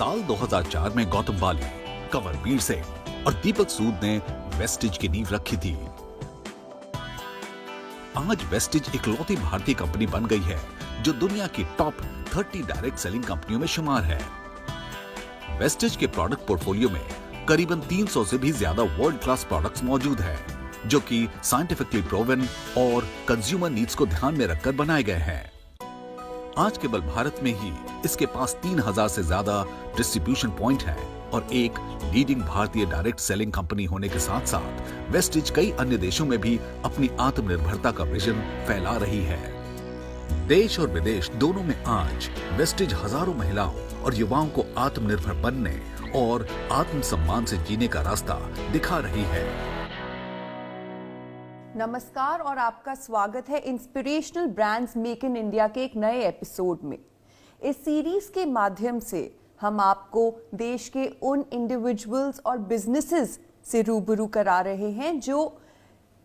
साल 2004 में गौतम बाली, कंवरवीर सिंह और दीपक सूद ने वेस्टिज की नींव रखी थी। आज वेस्टिज इकलौती भारतीय कंपनी बन गई है जो दुनिया की टॉप 30 डायरेक्ट सेलिंग कंपनियों में शुमार है। वेस्टिज के प्रोडक्ट पोर्टफोलियो में करीबन 300 से भी ज्यादा वर्ल्ड क्लास प्रोडक्ट्स मौजूद हैं, जो कि साइंटिफिकली प्रूवन और कंज्यूमर नीड्स को ध्यान में रखकर बनाए गए हैं। आज केवल भारत में ही इसके पास 3000 से ज्यादा डिस्ट्रीब्यूशन पॉइंट है और एक लीडिंग भारतीय डायरेक्ट सेलिंग कंपनी होने के साथ साथ वेस्टिज कई अन्य देशों में भी अपनी आत्मनिर्भरता का विजन फैला रही है। देश और विदेश दोनों में आज वेस्टिज हजारों महिलाओं और युवाओं को आत्मनिर्भर बनने और आत्मसम्मान से जीने का रास्ता दिखा रही है। नमस्कार और आपका स्वागत है inspirational brands make in India के एक नए एपिसोड में। इस सीरीज के माध्यम से हम आपको देश के उन इंडिविजुअल्स और बिजनेसेस से रूबरू करा रहे हैं जो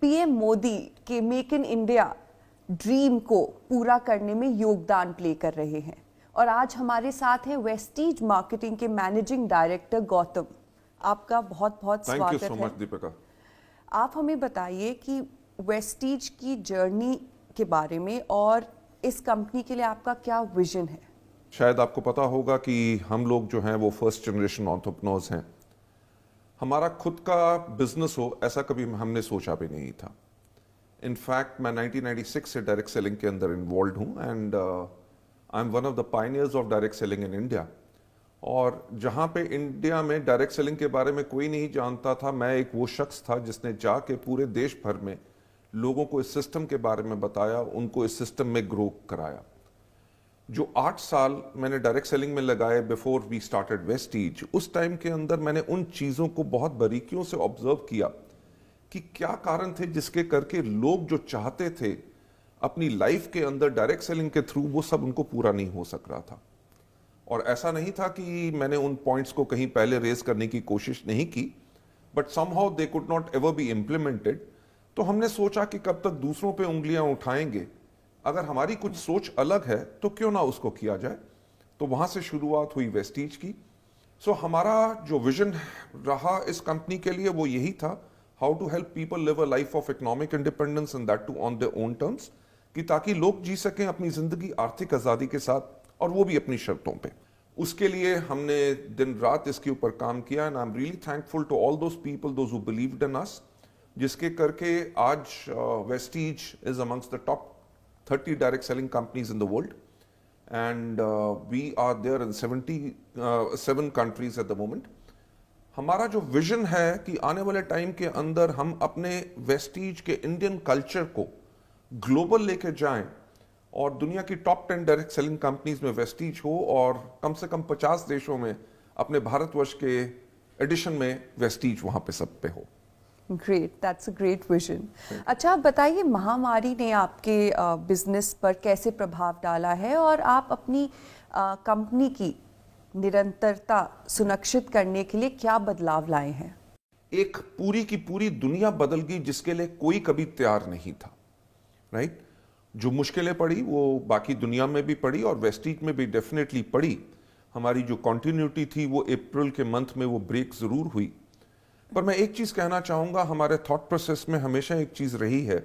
पीएम मोदी के मेक इन इंडिया ड्रीम को पूरा करने में योगदान प्ले कर रहे हैं। और आज हमारे साथ है वेस्टिज मार्केटिंग के मैनेजिंग डायरेक्टर गौतम। आपका बहुत बहुत स्वागत है। Thank you so much Deepika. आप हमें बताइए कि वेस्टिज की जर्नी के बारे में और इस कंपनी के लिए आपका क्या विजन है। शायद आपको पता होगा कि हम लोग जो हैं वो फर्स्ट जनरेशन एंटरप्रेन्योर्स हैं। हमारा खुद का बिजनेस हो ऐसा कभी हमने सोचा भी नहीं था। इनफैक्ट मैं 1996 से डायरेक्ट सेलिंग के अंदर इन्वॉल्व हूँ and I M one of the pioneers of direct selling in India. और जहाँ पे इंडिया में डायरेक्ट सेलिंग के बारे में कोई नहीं जानता था, मैं एक वो शख्स था जिसने जाके पूरे देश भर में लोगों को इस सिस्टम के बारे में बताया, उनको इस सिस्टम में ग्रो कराया। जो 8 साल मैंने डायरेक्ट सेलिंग में लगाए बिफोर वी स्टार्टेड वेस्टिज, उस टाइम के अंदर मैंने उन चीज़ों को बहुत बारीकियों से ऑब्जर्व किया कि क्या कारण थे जिसके करके लोग जो चाहते थे अपनी लाइफ के अंदर डायरेक्ट सेलिंग के थ्रू, वो सब उनको पूरा नहीं हो सक रहा था। और ऐसा नहीं था कि मैंने उन पॉइंट्स को कहीं पहले रेज करने की कोशिश नहीं की, but somehow they could not ever be implemented. तो हमने सोचा कि कब तक दूसरों पे उंगलियां उठाएंगे, अगर हमारी कुछ सोच अलग है तो क्यों ना उसको किया जाए। तो वहां से शुरुआत हुई वेस्टिज की। सो हमारा जो विजन रहा इस कंपनी के लिए वो यही था, how to help people live a life of economic independence and that too on their own terms, कि ताकि लोग जी सकें अपनी जिंदगी आर्थिक आजादी के साथ, और वो भी अपनी शर्तों पे। उसके लिए हमने दिन रात इसके ऊपर काम किया and I am really thankful to all those people those who believed in us, जिसके करके आज Vestige is amongst the top 30 direct selling companies in the world and we are there in 77 countries at the moment. हमारा जो vision है कि आने वाले time के अंदर हम अपने वेस्टिज के इंडियन कल्चर को ग्लोबल लेके जाएं और दुनिया की टॉप 10 डायरेक्ट सेलिंग कंपनीज में वेस्टिज हो और कम से कम 50 देशों में अपने भारतवर्ष के एडिशन में वेस्टिज वहां पे सब पे हो। Great, that's a great vision. अच्छा, आप बताइए महामारी ने आपके बिजनेस पर कैसे प्रभाव डाला है और आप अपनी कंपनी की निरंतरता सुनिश्चित करने के लिए क्या बदलाव लाए हैं। एक पूरी की पूरी दुनिया बदल गई जिसके लिए कोई कभी तैयार नहीं था, राइट? जो मुश्किलें पड़ी वो बाकी दुनिया में भी पड़ी और वेस्टिज में भी डेफिनेटली पड़ी। हमारी जो कॉन्टिन्यूटी थी वो अप्रैल के मंथ में वो ब्रेक जरूर हुई। पर मैं एक चीज कहना चाहूंगा, हमारे थॉट प्रोसेस में हमेशा एक चीज रही है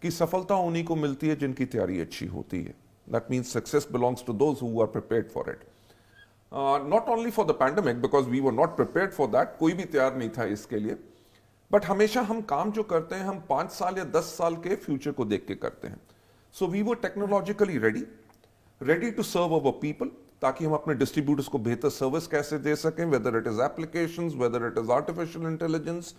कि सफलता उन्हीं को मिलती है जिनकी तैयारी अच्छी होती है। That means success belongs to those who are prepared for it, not only for the pandemic because we were not prepared for that, कोई भी तैयार नहीं था इसके लिए। बट हमेशा हम काम जो करते हैं हम 5 साल या 10 साल के फ्यूचर को देख के करते हैं। So we were technologically ready to serve our people, ताकि हम अपने डिस्ट्रीब्यूटर्स को बेहतर सर्विस कैसे दे सकें, whether it is applications, whether it is artificial intelligence,